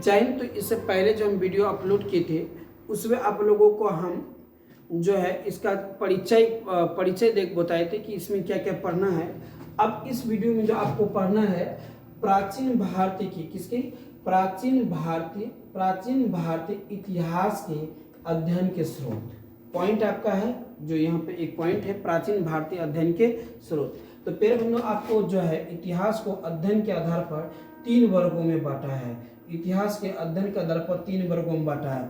जय हिंद। तो इससे पहले जो हम वीडियो अपलोड किए थे उसमें आप लोगों को हम जो है इसका परिचय देख बताए थे कि इसमें क्या क्या पढ़ना है। अब इस वीडियो में जो आपको पढ़ना है प्राचीन भारतीय की किसके प्राचीन भारतीय इतिहास के अध्ययन के स्रोत। पॉइंट आपका है जो यहाँ पे एक पॉइंट है प्राचीन भारतीय अध्ययन के स्रोत। तो प्यारे बंधुओं आपको जो है इतिहास को अध्ययन के आधार पर 3 वर्गों में बांटा है। इतिहास के अध्ययन के आधार पर 3 वर्गों में बांटा है,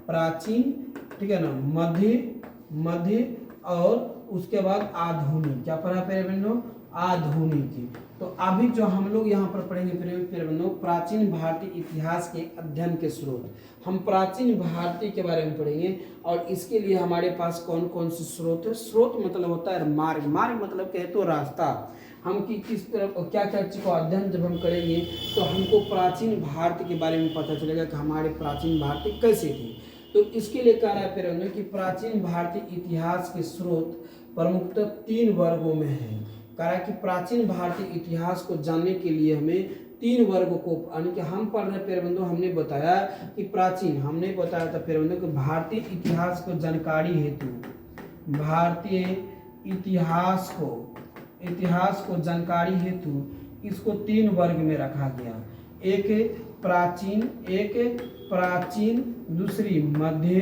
प्राचीन ठीक है ना, मध्य और उसके बाद आधुनिक। क्या पढ़ा प्यारे बंधुओं? आधुनिक। तो अभी जो हम लोग यहाँ पर पढ़ेंगे प्यारे बंधुओं प्राचीन भारतीय इतिहास के अध्ययन के स्रोत। हम प्राचीन भारतीय के बारे में पढ़ेंगे और इसके लिए हमारे पास कौन कौन से स्रोत है। स्रोत मतलब होता है मार्ग मतलब कहे तो रास्ता। हम किस तरह क्या क्या चीज़ को अध्ययन जब हम करेंगे तो हमको प्राचीन भारत के बारे में पता चलेगा कि हमारे प्राचीन भारतीय कैसे थे। तो इसके लिए कह रहा है प्यारे कि प्राचीन भारतीय इतिहास के स्रोत प्रमुखतः 3 वर्गों में है। कह रहा है कि प्राचीन भारतीय इतिहास को जानने के लिए हमें 3 वर्गों को यानी कि हम पढ़ रहे प्यारे बंधु हमने बताया कि प्राचीन हमने बताया था प्यारे बंधु कि भारतीय इतिहास को जानकारी हेतु भारतीय इतिहास को जानकारी हेतु इसको 3 वर्ग में रखा गया। एक प्राचीन, दूसरी मध्य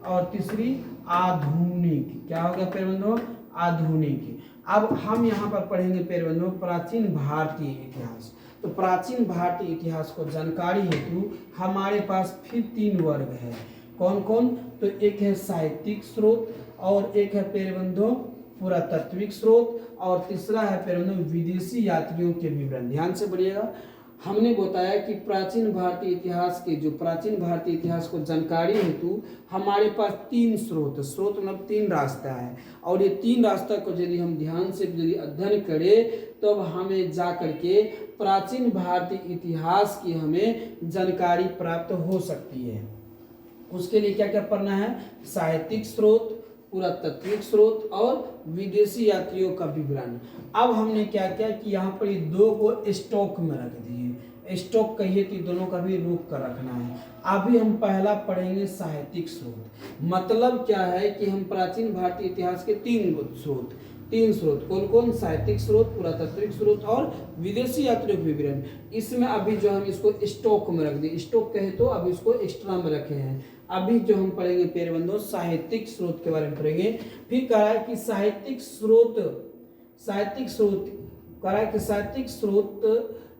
और तीसरी आधुनिक। क्या होगा प्यारे बंधुओं? आधुनिक। अब हम यहाँ पर पढ़ेंगे प्यारे बंधुओं प्राचीन भारतीय इतिहास। तो प्राचीन भारतीय इतिहास को जानकारी हेतु हमारे पास फिर 3 वर्ग है। कौन कौन? तो एक है साहित्यिक स्रोत और एक है प्यारे बंधुओं पुरातात्विक स्रोत और तीसरा है प्यारे बंधुओं विदेशी यात्रियों के विवरण। ध्यान से पढ़िएगा। हमने बताया कि प्राचीन भारतीय इतिहास को जानकारी हेतु हमारे पास 3 स्रोत मतलब 3 रास्ता है और ये 3 रास्ता को यदि हम ध्यान से यदि अध्ययन करें तो हमें जा करके प्राचीन भारतीय इतिहास की हमें जानकारी प्राप्त हो सकती है। उसके लिए क्या क्या पढ़ना है? साहित्यिक स्रोत, पुरातात्विक स्रोत और विदेशी यात्रियों का विवरण। अब हमने क्या किया कि यहाँ पर 2 को स्टॉक में रख दिए। स्टॉक कहिए कि दोनों का भी रोक कर रखना है। अभी हम पहला पढ़ेंगे साहित्यिक स्रोत। मतलब क्या है कि हम प्राचीन भारतीय इतिहास के 3 स्रोत कौन कौन? साहित्यिक स्रोत, पुरातात्विक स्रोत और विदेशी यात्रियों के विवरण। इसमें अभी जो हम इसको स्टॉक में रख दिए, स्टॉक कहे तो अब इसको एक्स्ट्रा में रखे हैं। अभी जो हम पढ़ेंगे प्यारे बंधुओं साहित्यिक स्रोत के बारे में पढ़ेंगे। फिर कह रहा है कि साहित्यिक स्रोत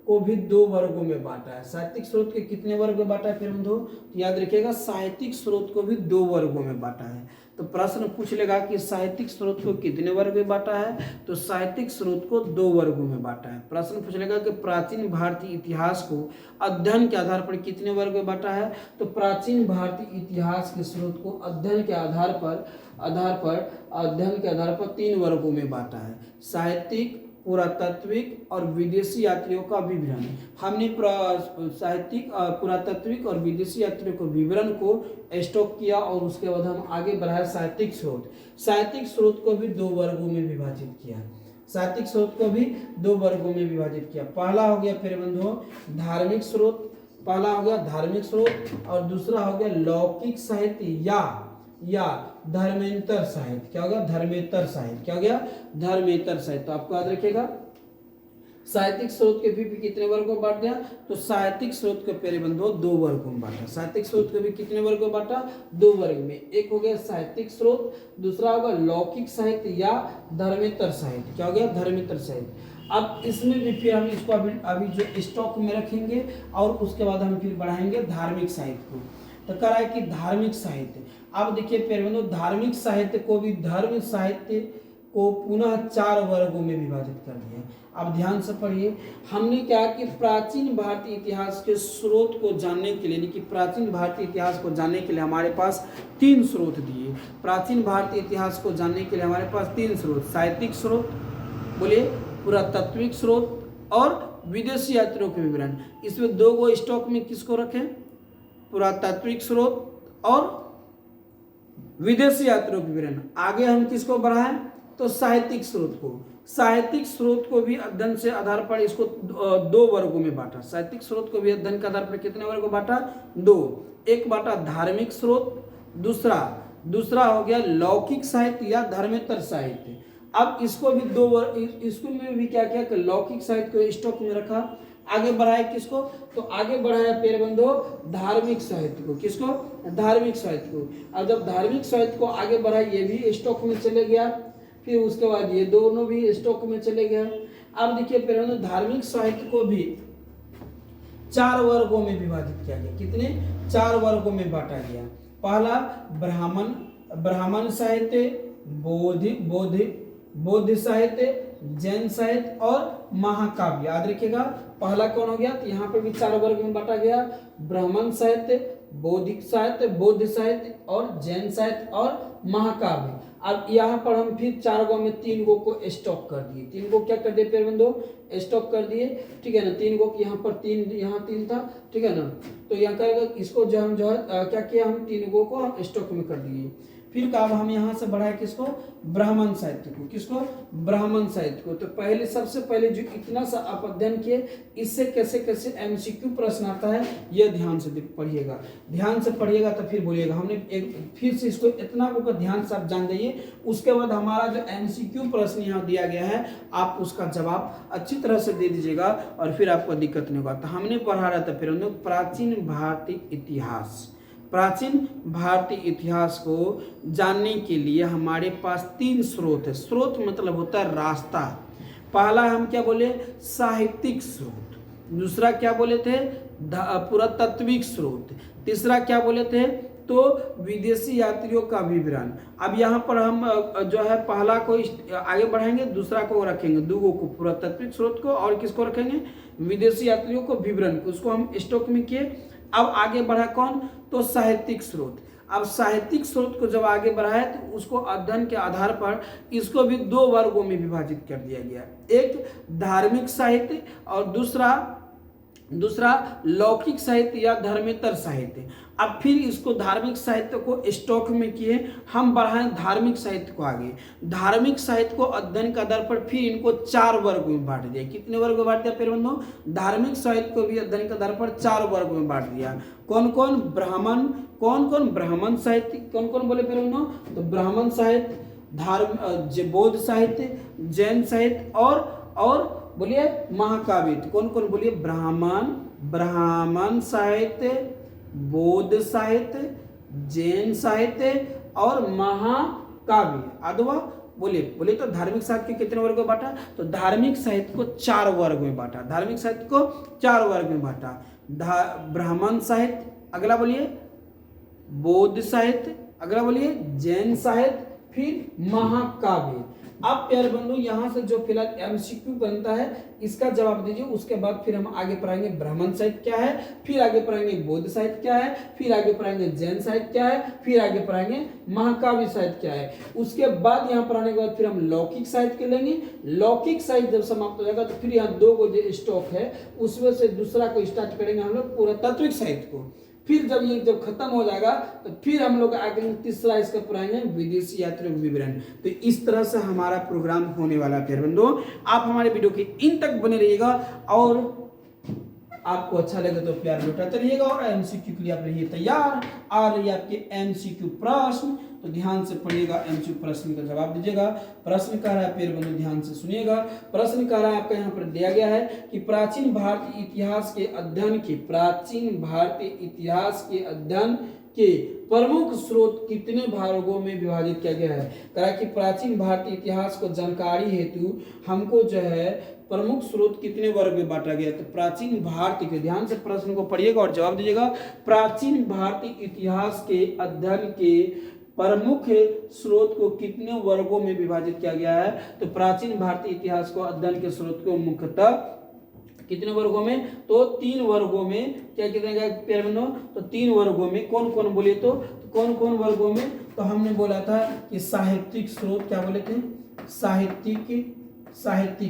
को भी 2 वर्गों में बांटा है। साहित्यिक स्रोत के कितने वर्ग में बांटा है प्यारे बंधुओं? तो याद रखिएगा साहित्यिक स्रोत को भी 2 वर्गों में बांटा है। तो प्रश्न पूछ लेगा कि साहित्यिक स्रोत को कितने वर्ग में बांटा है? तो साहित्यिक स्रोत को 2 वर्गों में बांटा है। प्रश्न पूछ लेगा कि प्राचीन भारतीय इतिहास को अध्ययन के आधार पर कितने वर्ग में बांटा है? तो प्राचीन भारतीय इतिहास के स्रोत को अध्ययन के आधार पर 3 वर्गों में बांटा है। साहित्यिक, पुरातात्विक और विदेशी यात्रियों का विवरण। हमने साहित्यिक, पुरातात्विक और विदेशी यात्रियों के विवरण को स्टॉक किया और उसके बाद हम आगे बढ़ाए साहित्यिक स्रोत को भी 2 वर्गों में विभाजित किया। पहला हो गया प्यारे बंधुओं धार्मिक स्रोत और दूसरा हो गया लौकिक साहित्य या धर्मेंतर साहित्य। क्या हो गया? धर्मेंतर साहित्य। तो आपको याद रखिएगा साहित्यिक स्रोत के भी कितने वर्गों में बांट दिया? तो साहित्यिक स्रोत के प्यारे बंधुओं 2 वर्गों में बांटा। साहित्यिक स्रोत के भी कितने वर्गों में बांटा? 2 वर्ग में। एक हो गया साहित्यिक स्रोत, दूसरा होगा लौकिक साहित्य या धर्मेंतर साहित्य। क्या हो गया? धर्मेंतर साहित्य। अब इसमें भी फिर हम इसको अभी जो स्टॉक में रखेंगे और उसके बाद हम फिर बढ़ाएंगे धार्मिक साहित्य को। तो कह रहा है कि धार्मिक साहित्य। अब देखिए प्यारे बंधुओं धार्मिक साहित्य को भी धर्म साहित्य को पुनः 4 वर्गों में विभाजित कर दिया। अब ध्यान से पढ़िए। हमने क्या कि प्राचीन भारतीय इतिहास के स्रोत को जानने के लिए यानी कि प्राचीन भारतीय इतिहास को जानने के लिए हमारे पास 3 स्रोत दिए। प्राचीन भारतीय इतिहास को जानने के लिए हमारे पास 3 स्रोत, साहित्यिक स्रोत बोलिए, पुरातात्विक स्रोत और विदेशी यात्रियों के विवरण। इसमें 2 को स्टॉक में किसको रखें? पुरातात्विक स्रोत और विदेशी यात्रियों के विवरण। आगे हम किसको बढ़ाएं? तो साहित्यिक स्रोत को, साहित्यिक स्रोत को भी अध्ययन से आधार पर इसको दो वर्गों में बांटा। साहित्यिक स्रोत को भी अध्ययन के आधार पर कितने वर्गों में बांटा? दो। एक बांटा धार्मिक स्रोत, दूसरा हो गया लौकिक साहित्य या धर्मेतर साहित्य। अब इसको भी दो इसको में भी क्या किया कि लौकिक साहित्य को स्टॉक में रखा, आगे बढ़ाया किसको? तो आगे बढ़ाया प्यारे बंधुओं धार्मिक साहित्य को। किसको? धार्मिक साहित्य को। अब जब धार्मिक साहित्य को आगे बढ़ाया, ये भी स्टॉक में चले गया, फिर उसके बाद ये दोनों भी स्टॉक में चले गया। अब देखिए प्यारे बंधुओं धार्मिक साहित्य को भी 4 वर्गों में विभाजित किया गया। कितने? 4 वर्गों में बांटा गया। पहला ब्राह्मण साहित्य, बौद्ध साहित्य, जैन साहित्य और महाकाव्य। याद रखिएगा पहला कौन हो गया? तो यहाँ पे भी 4 वर्ग में बांटा गया। ब्राह्मण साहित्य, बौद्धिक साहित्य, बौद्ध साहित्य और जैन साहित्य और महाकाव्य। अब यहाँ पर हम फिर 4 गो में 3 गो को स्टॉक कर दिए। 3 गो क्या कर दिए प्यारे बंधुओं? स्टॉक कर दिए, ठीक है ना। 3 गो यहाँ पर 3, यहाँ 3 था, ठीक है ना। तो यहाँ करेगा इसको जो हम क्या किया, हम 3 गो को हम स्टॉक में कर दिए। फिर कहा हम यहाँ से बढ़ाए किसको? ब्राह्मण साहित्य को। किसको? ब्राह्मण साहित्य को। तो पहले सबसे पहले जो इतना सा आप अध्ययन किए, इससे कैसे कैसे एमसीक्यू प्रश्न आता है यह ध्यान से पढ़िएगा। ध्यान से पढ़िएगा तो फिर बोलिएगा। हमने एक फिर से इसको इतना को ध्यान से आप जान जाइए। उसके बाद हमारा जो एमसीक्यू प्रश्न यहाँ दिया गया है, आप उसका जवाब अच्छी तरह से दे दीजिएगा और फिर आपको दिक्कत नहीं होगा। तो हमने पढ़ा रहा था फिर प्राचीन भारतीय इतिहास। प्राचीन भारतीय इतिहास को जानने के लिए हमारे पास 3 स्रोत है। स्रोत मतलब होता है रास्ता। पहला हम क्या बोले? साहित्यिक स्रोत। दूसरा क्या बोले थे? पुरातात्विक स्रोत। तीसरा क्या बोले थे? तो विदेशी यात्रियों का विवरण। अब यहाँ पर हम जो है पहला को आगे बढ़ाएंगे, दूसरा को रखेंगे, 2 को पुरातात्विक स्रोत को और किसको रखेंगे? विदेशी यात्रियों को विवरण को। उसको हम स्टॉक में किए। अब आगे बढ़ा कौन? तो साहित्यिक स्रोत। अब साहित्यिक स्रोत को जब आगे बढ़ाए तो उसको अध्ययन के आधार पर इसको भी 2 वर्गों में विभाजित कर दिया गया। एक धार्मिक साहित्य और दूसरा लौकिक साहित्य या धर्मेतर साहित्य। अब फिर इसको धार्मिक साहित्य को स्टॉक में किए, हम बढ़ाएं धार्मिक साहित्य को आगे। धार्मिक साहित्य को अध्ययन के आधार पर फिर इनको 4 वर्ग में बांट दिया। कितने वर्ग में बांट दिया फिर बंधुओं? धार्मिक साहित्य को भी अध्ययन के आधार पर 4 वर्ग में बांट दिया। कौन कौन? ब्राह्मण साहित्य। कौन कौन बोले फिर बंधुओं? तो ब्राह्मण साहित्य, बौद्ध साहित्य, जैन साहित्य और बोलिए महाकाव्य। कौन कौन बोलिए? ब्राह्मण साहित्य, बौद्ध साहित्य, जैन साहित्य और महाकाव्य। अथवा बोले तो धार्मिक साहित्य के कितने वर्ग में बांटा? तो धार्मिक साहित्य को 4 वर्ग में बांटा। धार्मिक साहित्य को 4 वर्ग में बांटा। ब्राह्मण साहित्य, अगला बोलिए बौद्ध साहित्य, अगला बोलिए जैन साहित्य, फिर महाकाव्य। अब प्यारे बंधु यहाँ से जो फिलहाल एमसीक्यू बनता है इसका जवाब दीजिए। उसके बाद फिर हम आगे पढ़ाएंगे ब्राह्मण साहित्य क्या है, फिर आगे पढ़ाएंगे बौद्ध साहित्य क्या है, फिर आगे पढ़ाएंगे जैन साहित्य क्या है, फिर आगे पढ़ाएंगे महाकाव्य साहित्य क्या है। उसके बाद यहाँ पढ़ाने के बाद फिर हम लौकिक साहित्य के लेंगे। लौकिक साहित्य जब समाप्त हो जाएगा तो फिर यहाँ 2 गो जो स्टॉक है उसमें से दूसरा को स्टार्ट करेंगे हम लोग पुरातात्विक साहित्य को। फिर जब खत्म हो जाएगा तो फिर हम लोग आगे तीसरा इसका पढ़ाएंगे विदेशी यात्रियों विवरण। तो इस तरह से हमारा प्रोग्राम होने वाला है प्यारे बंधुओं। आप हमारे वीडियो के इन तक बने रहिएगा और आपको अच्छा लगे तो प्यार लौटाते रहिएगा और एमसीक्यू के लिए आप रहिए तैयार। आ रही आपके एमसीक्यू प्रश्न, तो ध्यान से पढ़िएगा, एमसीक्यू प्रश्न का जवाब दीजिएगा। प्रश्न कह रहा है प्यारे बंधु, ध्यान से सुनिएगा। प्रश्न कह रहा है आपका यहाँ पर दिया गया है कि प्राचीन भारतीय इतिहास के अध्ययन के प्रमुख स्रोत कितने भागों में विभाजित किया गया है। कहा कि प्राचीन भारतीय इतिहास को जानकारी हेतु हमको जो है प्रमुख स्रोत कितने वर्ग में बांटा गया। तो प्राचीन भारतीय के, ध्यान से प्रश्न को पढ़िएगा और जवाब दीजिएगा। प्राचीन भारतीय इतिहास के अध्ययन के प्रमुख स्रोत को कितने वर्गों में विभाजित किया गया है। तो प्राचीन भारतीय इतिहास को अध्ययन के स्रोत को मुख्यतः कितने वर्गों में? तो 3 वर्गों में क्या कितने प्यारे बंधुओं? तो 3 वर्गों में। कौन कौन बोले तो कौन कौन वर्गों में? तो हमने बोला था कि साहित्यिक स्रोत क्या बोले थे? साहित्यिक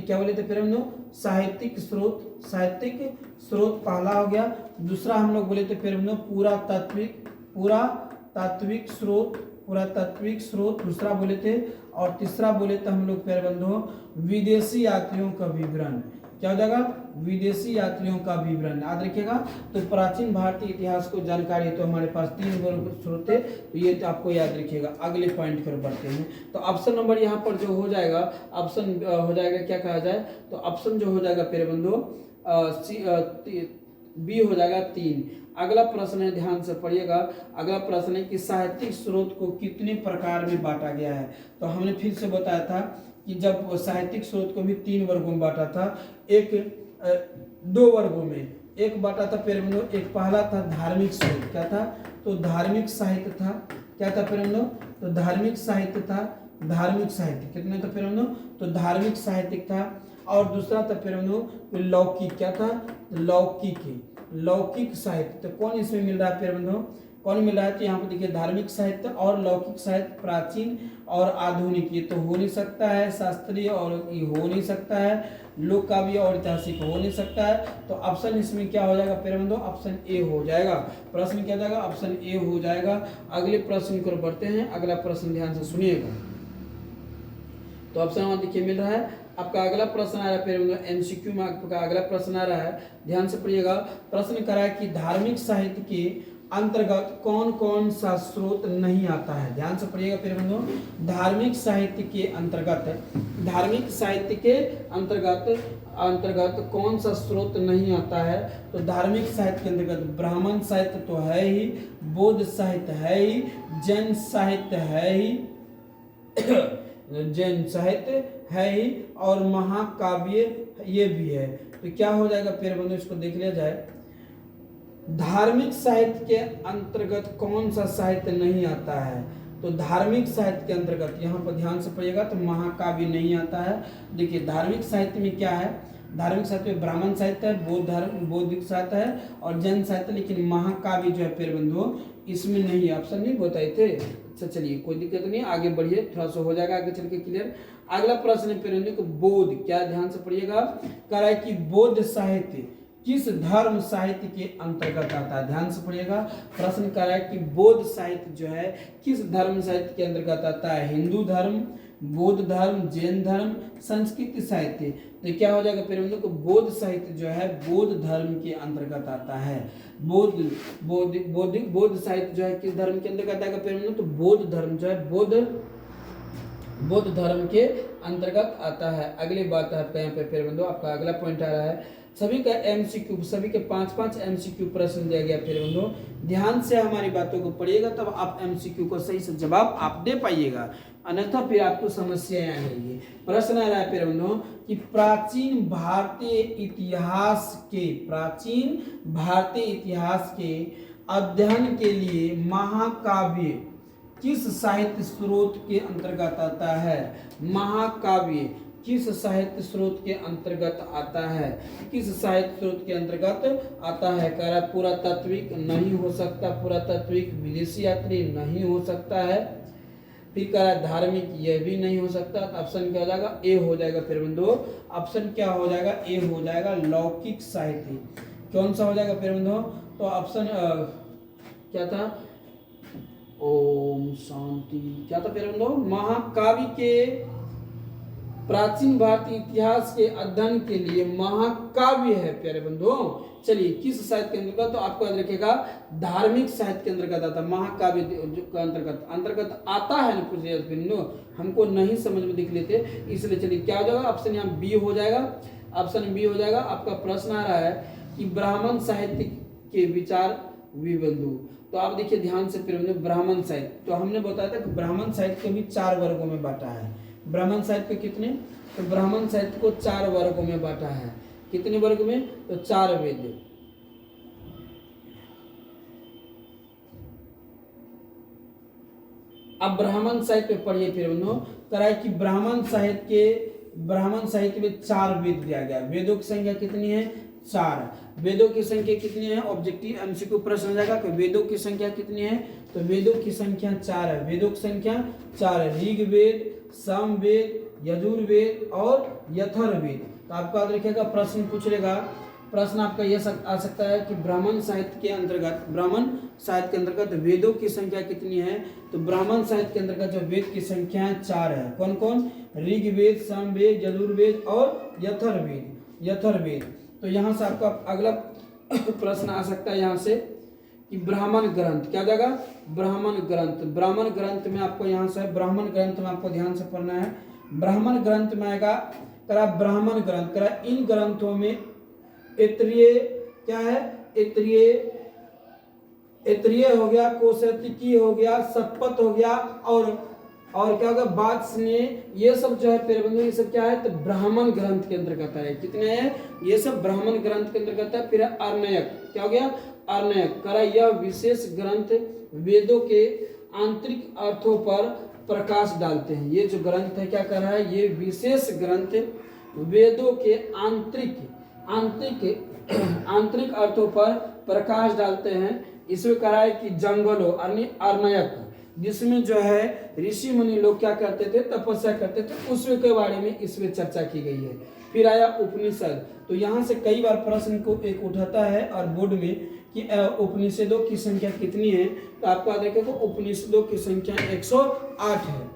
क्या बोले थे प्यारे बंधुओं? साहित्यिक स्रोत पहला हो गया। दूसरा हम लोग बोले थे प्यारे बंधुओं पुरातात्विक स्रोत दूसरा बोले थे। और तीसरा बोले तो हम लोग प्यारे बंधुओं विदेशी यात्रियों का विवरण। क्या हो जाएगा? विदेशी यात्रियों का विवरण याद रखिएगा। तो प्राचीन भारतीय इतिहास को जानकारी तो हमारे पास 3 वर्ग स्रोत है, तो ये तो आपको याद रखिएगा। अगले पॉइंट पर बढ़ते हैं। तो ऑप्शन नंबर यहाँ पर जो हो जाएगा, ऑप्शन हो जाएगा क्या कहा जाए, तो ऑप्शन जो हो जाएगा प्यारे बंधुओं बी हो जाएगा 3। अगला प्रश्न है, ध्यान से पढ़िएगा। अगला प्रश्न है कि साहित्यिक स्रोत को कितने प्रकार में बांटा गया है। तो हमने फिर से बताया था कि जब साहित्यिक स्रोत को भी 3 वर्गों में बांटा था, एक 2 वर्गों में। एक बांटा था प्यारे बंधुओं, एक पहला था धार्मिक स्रोत। क्या था? तो धार्मिक साहित्य था। क्या था प्यारे बंधुओं? तो धार्मिक साहित्य था। धार्मिक साहित्य कितने था प्यारे बंधुओं? तो धार्मिक साहित्यिक था। और दूसरा था प्यारे बंधुओं लौकिक। क्या था? लौकिक साहित्य। तो कौन इसमें मिल रहा है प्यारे बंधुओं? कौन मिल रहा है? तो यहाँ पर देखिए धार्मिक साहित्य और लौकिक साहित्य, प्राचीन और आधुनिक। ये तो हो नहीं सकता है। शास्त्रीय और ये हो नहीं सकता है। लोक काव्य और ऐतिहासिक हो नहीं सकता है। तो ऑप्शन इसमें क्या हो जाएगा प्यारे बंधुओं? ऑप्शन ए हो जाएगा। प्रश्न क्या हो जाएगा? ऑप्शन ए हो जाएगा। अगले प्रश्न की ओर बढ़ते हैं। अगला प्रश्न ध्यान से सुनिएगा। तो ऑप्शन वहां देखिए मिल रहा है। आपका अगला प्रश्न आ रहा है प्यारे बंधुओं एमसीक्यू में आपका अगला प्रश्न आ रहा है, ध्यान से पढ़िएगा। प्रश्न करा है कि धार्मिक साहित्य के अंतर्गत कौन कौन सा स्रोत नहीं आता है। ध्यान से पढ़िएगा प्यारे बंधुओं, धार्मिक साहित्य के अंतर्गत कौन सा स्रोत नहीं आता है। तो धार्मिक साहित्य के अंतर्गत ब्राह्मण साहित्य तो है ही, बौद्ध साहित्य है ही, जैन साहित्य है ही है ही, और महाकाव्य ये भी है। तो क्या हो जाएगा प्यारे बंधुओं, इसको देख लिया जाए। धार्मिक साहित्य के अंतर्गत कौन सा साहित्य नहीं आता है। तो धार्मिक साहित्य के अंतर्गत यहाँ पर ध्यान से पढ़िएगा, तो महाकाव्य नहीं आता है। देखिए धार्मिक साहित्य में क्या है, धार्मिक साहित्य में ब्राह्मण साहित्य है, बौद्धिक साहित्य है और जैन साहित्य, लेकिन महाकाव्य जो है प्यारे बंधुओं इसमें नहीं। ऑप्शन नहीं बताए थे। अच्छा चलिए कोई दिक्कत नहीं, आगे बढ़िए, थोड़ा सा हो जाएगा आगे चल के क्लियर। अगला प्रश्न है प्यारे बंधुओं बौद्ध। क्या? ध्यान से पढ़िएगा। कह रहा है कि बौद्ध साहित्य किस धर्म साहित्य के अंतर्गत आता है। ध्यान से पढ़िएगा। प्रश्न कर रहा है कि बौद्ध साहित्य जो है किस धर्म साहित्य के अंतर्गत आता है। हिंदू धर्म, बौद्ध धर्म, जैन धर्म, संस्कृत साहित्य। तो क्या हो जाएगा प्यारे बंधुओं, बौद्ध साहित्य जो है बौद्ध धर्म के अंतर्गत आता है। बौद्ध साहित्य जो है किस धर्म के अंतर्गत आएगा प्यारे बंधुओं, तो बौद्ध धर्म जो है बौद्ध धर्म के अंतर्गत आता है। अगली बात है आपका यहाँ पे प्यारे बंधुओं, आपका अगला पॉइंट आ रहा है। सभी का एमसीक्यू, सभी के 5-5 एमसीक्यू प्रश्न दिया गया प्यारे बंधुओं, ध्यान से हमारी बातों को पढ़िएगा, तब आप एमसीक्यू को सही से जवाब आप दे पाइएगा, अन्यथा फिर आपको समस्याएं आएंगी। प्रश्न आ रहा है प्यारे बंधुओं कि प्राचीन भारतीय इतिहास के अध्ययन के लिए महाकाव्य किस साहित्य स्रोत के अंतर्गत आता है। महाकाव्य किस साहित्य स्रोत के अंतर्गत आता है, किस साहित्य स्रोत के अंतर्गत आता है। कह रहा है पुरातात्विक नहीं हो सकता, पुरातात्विक विदेशी यात्री नहीं हो सकता है। फिर कह रहा है धार्मिक, यह भी नहीं हो सकता। ऑप्शन क्या हो जाएगा, ए हो जाएगा प्यारे बंधुओं। ऑप्शन क्या हो जाएगा, ए हो जाएगा लौकिक साहित्य। कौन सा हो जाएगा प्यारे बंधुओं, तो ऑप्शन क्या था, ओम शांति, क्या था प्यारे बंधुओं, महाकाव्य के प्राचीन भारतीय इतिहास के अध्ययन के लिए महाकाव्य है प्यारे बंधुओं। चलिए किस साहित्य के अंतर्गत, तो आपको याद रखेगा धार्मिक साहित्य के अंतर्गत आता है। महाकाव्य के अंतर्गत आता है ना पूछे बिंदु, हमको नहीं समझ में दिख लेते, इसलिए चलिए क्या हो जाएगा, ऑप्शन यहाँ बी हो जाएगा। ऑप्शन बी हो जाएगा। आपका प्रश्न आ रहा है कि ब्राह्मण साहित्य के विचार विबंधु। तो आप देखिए ध्यान से फिर ब्राह्मण साहित्य, तो हमने बताया था कि ब्राह्मण साहित्य को भी 4 वर्गों में बांटा है। ब्राह्मण साहित्य को कितने, तो ब्राह्मण साहित्य को 4 वर्गों में बांटा है। कितने वर्ग में, तो 4 वेद। अब ब्राह्मण साहित्य पे पढ़िए फिर बंधुओं, कराए कि ब्राह्मण साहित्य में 4 वेद दिया गया। वेदों की संख्या कितनी है, 4। वेदों की संख्या कितनी है, ऑब्जेक्टिव एमसीक्यू प्रश्न हो जाएगा कि वेदों की संख्या कितनी है, तो वेदों की संख्या 4 है। वेदों की संख्या 4 है, ऋग्वेद, सामवेद, यजुर्वेद और अथर्ववेद। तो आपको याद रखिएगा प्रश्न पूछ लेगा प्रश्न आपका यह आ सकता है कि ब्राह्मण साहित्य के अंतर्गत वेदों की संख्या कितनी है। तो ब्राह्मण साहित्य के अंतर्गत जो वेद की संख्या 4 है। कौन कौन? ऋग्वेद, सामवेद, यजुर्वेद और यथर्वेद। तो यहाँ से आपका अगला प्रश्न आ सकता है यहाँ से कि ब्राह्मण ग्रंथ क्या जाएगा? ब्राह्मण ग्रंथ में आपको यहाँ से ब्राह्मण ग्रंथ में आपको ध्यान से पढ़ना है। ब्राह्मण ग्रंथ में आएगा करा ब्राह्मण ग्रंथ करा इन ग्रंथों में ऐत्रेय क्या है? ऐत्रेय हो गया, कौशिकी हो गया, शतपथ हो गया और क्या होगा? वात्स्ययन। ये सब जो है प्यारे बंधु ये सब क्या है? तो ब्राह्मण ग्रंथ के अंतर्गत है। कितने हैं? ये सब ब्राह्मण ग्रंथ के अंतर्गत है। फिर अर्णयक क्या हो गया? अर्णयक करा यह विशेष ग्रंथ वेदों के आंतरिक अर्थों पर प्रकाश डालते हैं। ये जो ग्रंथ है क्या कर रहा है? ये विशेष ग्रंथ वेदों के आंतरिक अर्थों पर प्रकाश डालते हैं। इसमें कहा है कि जंगलों अर्णयक जिसमें जो है ऋषि मुनि लोग क्या करते थे? तपस्या करते थे। उसके के बारे में इसमें चर्चा की गई है। फिर आया उपनिषद। तो यहाँ से कई बार प्रश्न को एक उठाता है और बोर्ड में कि उपनिषदों की संख्या कितनी है। तो आपको देखो उपनिषदों की संख्या 108 है।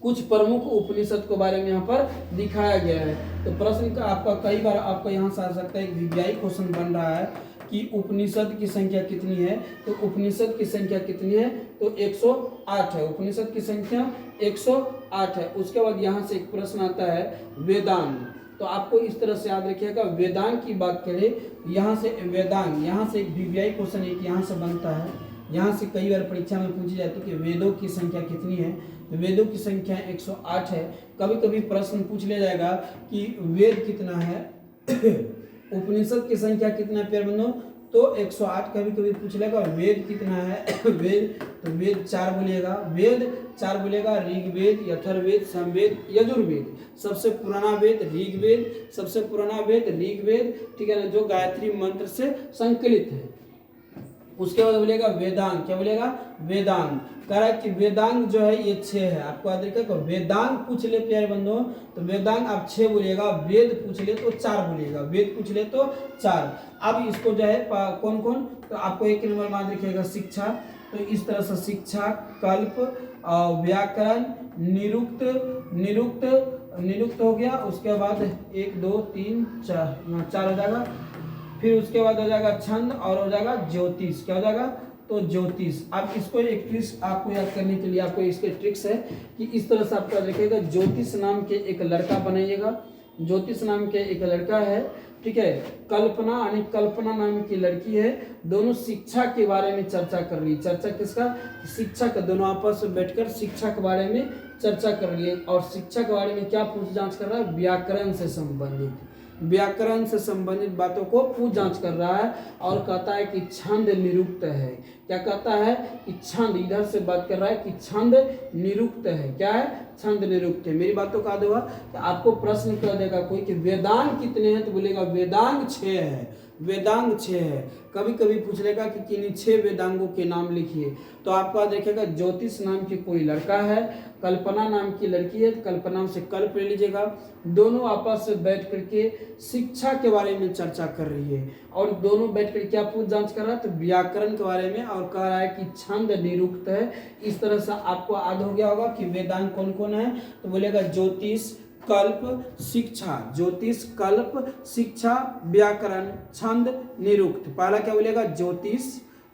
कुछ प्रमुख उपनिषद के बारे में यहाँ पर दिखाया गया है। तो प्रश्न का आपका कई बार आपको यहाँ से आ सकता है एक वीवीआई क्वेश्चन बन रहा है कि उपनिषद की संख्या कितनी है। तो उपनिषद की संख्या कितनी है? तो 108 है। उपनिषद की संख्या 108 है। उसके बाद यहाँ से एक प्रश्न आता है वेदांग। तो आपको इस तरह से याद रखिएगा। वेदांग की बात करें यहाँ से वेदांग, यहाँ से एक वीवीआई क्वेश्चन एक यहाँ से बनता है। यहाँ से कई बार परीक्षा में पूछी जाती है कि वेदों की संख्या कितनी है। तो वेदों की संख्या 108 है। कभी कभी प्रश्न पूछ लिया जाएगा कि वेद कितना है उपनिषद की संख्या कितना है प्यारे बंधुओं? तो 108 कभी कभी पूछ लेगा। और वेद कितना है? वेद 4 बोलिएगा। वेद 4 बोलिएगा। ऋग्वेद, यथर्वेद, सामवेद, यजुर्वेद। सबसे पुराना वेद ऋग्वेद, सबसे पुराना वेद ऋग्वेद, ठीक है ना, जो गायत्री मंत्र से संकलित है। उसके बाद बोलेगा वेदांग। क्या बोलेगा? वेदांग। कह रहा है कि वेदांग जो है ये 6 है। आपको याद रखिएगा। वेदांग पूछ ले प्यारे बंधुओं तो वेदांग आप 6 बोलिएगा। वेद पूछ ले तो 4 बोलिएगा। वेद पूछ ले तो 4। अब इसको जो है कौन कौन? तो आपको एक नंबर मान रखिएगा शिक्षा। तो इस तरह से शिक्षा, कल्प, व्याकरण, निरुक्त हो गया। उसके बाद 1 2 3 4 यहाँ 4 हो जाएगा। फिर उसके बाद हो जाएगा छंद और हो जाएगा ज्योतिष। क्या हो जाएगा? तो ज्योतिष। अब इसको एक ट्रिक्स आपको याद करने के लिए आपको इसके ट्रिक्स है कि इस तरह से आपको रखिएगा। ज्योतिष नाम के एक लड़का बनाइएगा। ज्योतिष नाम के एक लड़का है, ठीक है। कल्पना नाम की लड़की है। दोनों शिक्षा के बारे में चर्चा कर रही है। चर्चा किसका? शिक्षा का। दोनों आपस में बैठकर शिक्षा के बारे में चर्चा कर रही है। और शिक्षा के बारे में क्या पूछ जांच कर रहा है? व्याकरण से संबंधित बातों को पूछ जांच कर रहा है। और कहता है कि छंद निरुक्त है। क्या कहता है? कि छंद, इधर से बात कर रहा है कि छंद निरुक्त है। क्या है? छंद निरुक्त है। मेरी बातों का हुआ कि आपको प्रश्न कर देगा कोई कि वेदांग कितने हैं? तो बोलेगा वेदांग 6 है। वेदांग 6 है। कभी कभी पूछ लेगा कि किन्हीं 6 वेदांगों के नाम लिखिए। तो आपका देखेगा ज्योतिष नाम की कोई लड़का है, कल्पना नाम की लड़की है। कल्पना से कल्प ले लीजिएगा। दोनों आपस में बैठ करके शिक्षा के बारे में चर्चा कर रही है। और दोनों बैठ कर क्या पूछ जांच कर रहा है? तो व्याकरण के बारे में। और कह रहा है कि छंद निरुक्त है। इस तरह से आपको याद हो गया होगा कि वेदांग कौन कौन है। तो बोलेगा ज्योतिष, कल्प, शिक्षा। ज्योतिष, कल्प, शिक्षा, व्याकरण, छंद, निरुक्त। पहला क्या बोलेगा? ज्योतिष।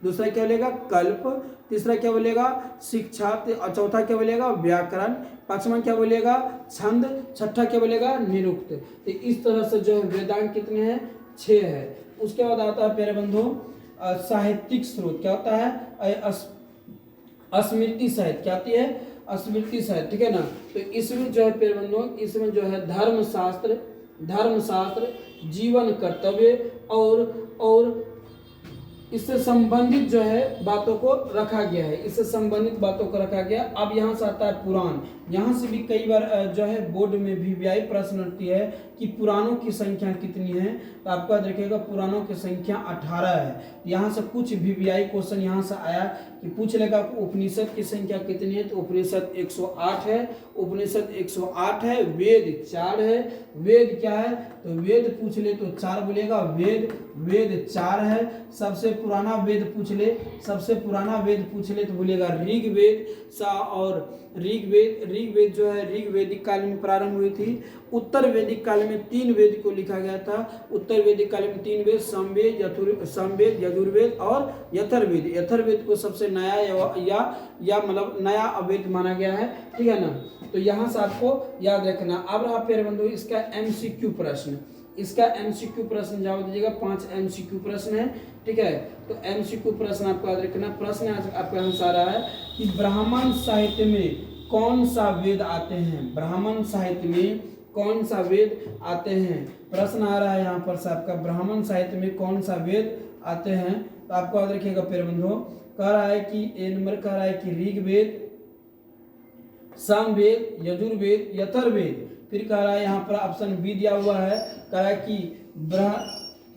दूसरा क्या बोलेगा? कल्प। तीसरा क्या बोलेगा? शिक्षा। चौथा क्या बोलेगा? व्याकरण। पांचवा क्या बोलेगा? छंद। छठा क्या बोलेगा? निरुक्त। तो इस तरह से जो वेदांग कितने हैं? 6 है। उसके बाद आता है प्यारे बंधुओं साहित्यिक स्रोत। क्या होता है? स्मृति साहित्य। क्या आती है? स्मृति साहित्य, ठीक है ना। तो इसमें जो है प्यारे बंधुओं इसमें जो है धर्मशास्त्र, जीवन कर्तव्य और इससे संबंधित जो है बातों को रखा गया है, इससे संबंधित बातों को रखा गया। अब यहाँ से आता है पुराण। यहाँ से भी कई बार जो है बोर्ड में वीवीआई प्रश्न उठती है कि पुराणों की संख्या कितनी है, तो आपका देखिएगा पुराणों की संख्या 18 है। यहाँ से कुछ वीवीआई क्वेश्चन यहाँ से आया कि पूछ लेगा उपनिषद की संख्या कितनी है, तो उपनिषद 108 है, उपनिषद 108 है, वेद 4 है। वेद क्या है, तो वेद पूछ ले तो 4 बोलेगा, वेद 4 है। सबसे पुराना वेद पूछ ले, सबसे पुराना वेद पूछ ले तो बोलेगा ऋग्वेद और ऋग्वेद जो है ऋग वैदिक काल में प्रारंभ हुई थी। उत्तर वैदिक काल में 3 वेद को लिखा गया था। उत्तर वैदिक काल में 3 वेद, सामवेद, यजुर्वेद और यथर्वेद। यथर्वेद को सबसे नया या मतलब नया अवेद माना गया है, ठीक है ना। तो यहाँ से आपको याद रखना। अब रहा प्यारे बंधु इसका एमसीक्यू प्रश्न। इसका एमसीक्यू प्रश्न जवाब दीजिएगा। 5 एमसीक्यू प्रश्न है, ठीक है। तो एमसीक्यू प्रश्न आपको याद रखना। प्रश्न आपका यहाँ आ रहा है कि ब्राह्मण साहित्य में कौन सा वेद आते हैं, ब्राह्मण साहित्य में कौन सा वेद आते हैं। प्रश्न आ रहा है यहाँ पर से आपका ब्राह्मण साहित्य में कौन सा वेद आते हैं। तो आपको याद रखिएगा प्यारे बंधु। कह रहा है कि ए नंबर कह रहा है कि ऋग्वेद, सामवेद, यजुर्वेद, यथर्वेद। फिर कह रहा है यहाँ पर ऑप्शन बी दिया हुआ है, कह रहा है कि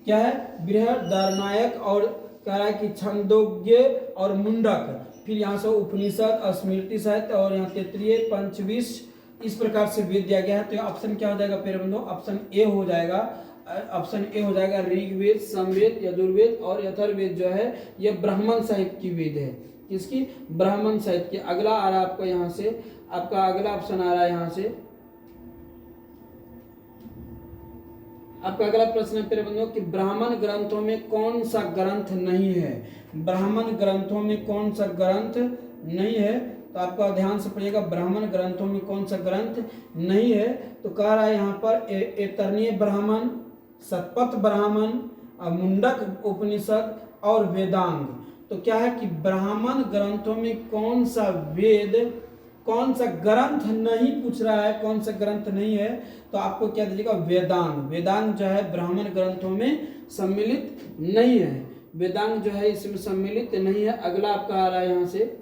क्या है बृहदारण्यक, और कह रहा है कि छंदोग्य और मुंडक। फिर यहाँ से उपनिषद, स्मृति साहित्य और यहाँ तैत्तिरीय, पंचविंश, इस प्रकार से वेद दिया गया है। तो ऑप्शन क्या हो जाएगा प्यारे बंधु, ऑप्शन ए हो जाएगा। ऑप्शन ए हो जाएगा ऋग्वेद, सामवेद, यजुर्वेद और यथर्वेद जो है ये ब्राह्मण साहित्य की वेद है। किसकी, ब्राह्मण साहित्य की। अगला आ रहा है आपका यहाँ से, आपका अगला ऑप्शन आ रहा है यहाँ से, आपका अगला प्रश्न है प्यारे बंधुओं कि ब्राह्मण ग्रंथों में कौन सा ग्रंथ नहीं है। ब्राह्मण ग्रंथों में कौन सा ग्रंथ नहीं है, तो आपका ध्यान से पढ़िएगा। ब्राह्मण ग्रंथों में कौन सा ग्रंथ नहीं है, तो कह रहा है यहाँ पर ऐतरेय ब्राह्मण, शतपथ ब्राह्मण, मुंडक उपनिषद और वेदांग। तो क्या है कि ब्राह्मण ग्रंथों में कौन सा वेद, कौन सा ग्रंथ नहीं पूछ रहा है, कौन सा ग्रंथ नहीं है, तो आपको क्या दीजिएगा वेदांग। वेदांग जो है ब्राह्मण ग्रंथों में सम्मिलित नहीं है, वेदांग जो है इसमें सम्मिलित नहीं है। अगला आपका आ रहा है यहाँ से,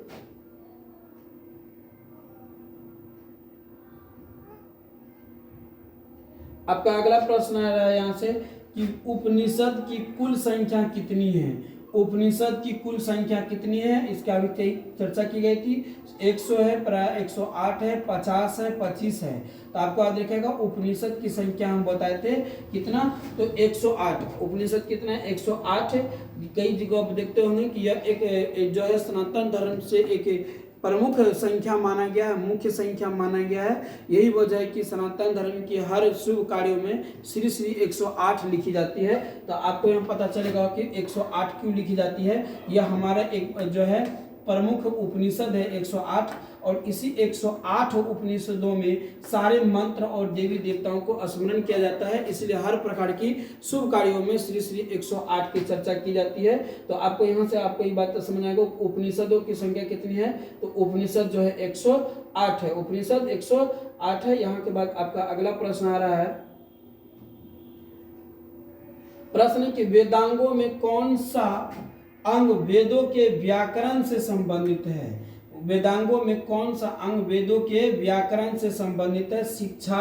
आपका अगला प्रश्न आ रहा है यहाँ से कि उपनिषद की कुल संख्या कितनी है। उपनिषद की कुल संख्या कितनी है, इसका अभी चर्चा की गई थी। 100 है, प्राय 108 है, 50 है, 25 है। तो आपको याद रखेगा उपनिषद की संख्या हम बताए थे कितना, तो 108। उपनिषद कितना है, 108 है। कई जगह आप देखते होंगे कि यह एक जो है सनातन धर्म से एक प्रमुख संख्या माना गया है, मुख्य संख्या माना गया है। यही वजह है कि सनातन धर्म के हर शुभ कार्यों में श्री श्री 108 लिखी जाती है। तो आपको यहाँ पता चलेगा कि 108 क्यों लिखी जाती है। यह हमारा एक जो है प्रमुख उपनिषद है 108, और इसी 108 उपनिषदों में सारे मंत्र और देवी देवताओं को स्मरण किया जाता है। इसलिए हर प्रकार की शुभ कार्यों में श्री श्री 108 की चर्चा की जाती है। तो आपको यहाँ से आपको ये बात समझ आएगा उपनिषदों की संख्या कितनी है, तो उपनिषद जो है 108 है, उपनिषद 108 है। यहाँ के बाद आपका अगला प्रश्न आ रहा है, प्रश्न कि वेदांगों में कौन सा अंग वेदों के व्याकरण से संबंधित है। वेदांगों में कौन सा अंग वेदों के व्याकरण से संबंधित है। शिक्षा,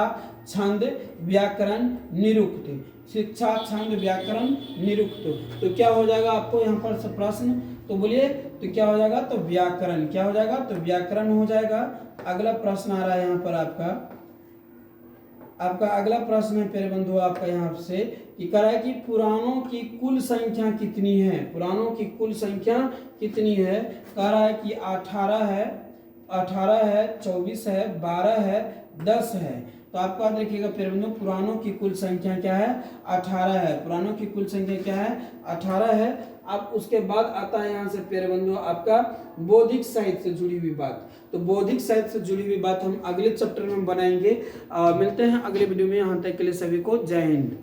छंद, व्याकरण, निरुक्त। शिक्षा, छंद, व्याकरण, निरुक्त। तो क्या हो जाएगा आपको यहाँ पर प्रश्न, तो बोलिए तो क्या हो जाएगा, तो व्याकरण। क्या हो जाएगा, तो व्याकरण हो जाएगा। अगला प्रश्न आ रहा है यहाँ पर आपका अगला प्रश्न है प्यारे बंधु आपका यहाँ से कि कह रहा है कि पुराणों की कुल संख्या कितनी है। पुराणों की कुल संख्या कितनी है, कह रहा है कि 18 है, 24 है, 12 है, 10 है। तो आपका देखिएगा प्यारे बंधु पुराणों की कुल संख्या क्या है, 18 है। पुराणों की कुल संख्या क्या है, 18 है। अब उसके बाद आता है यहाँ से प्यारे बंधु आपका बौद्धिक साहित्य से जुड़ी हुई बात। तो बौद्धिक साहित्य से जुड़ी हुई बात हम अगले चैप्टर में बनाएंगे। मिलते हैं अगले वीडियो में। यहाँ तक के लिए सभी को जय हिंद।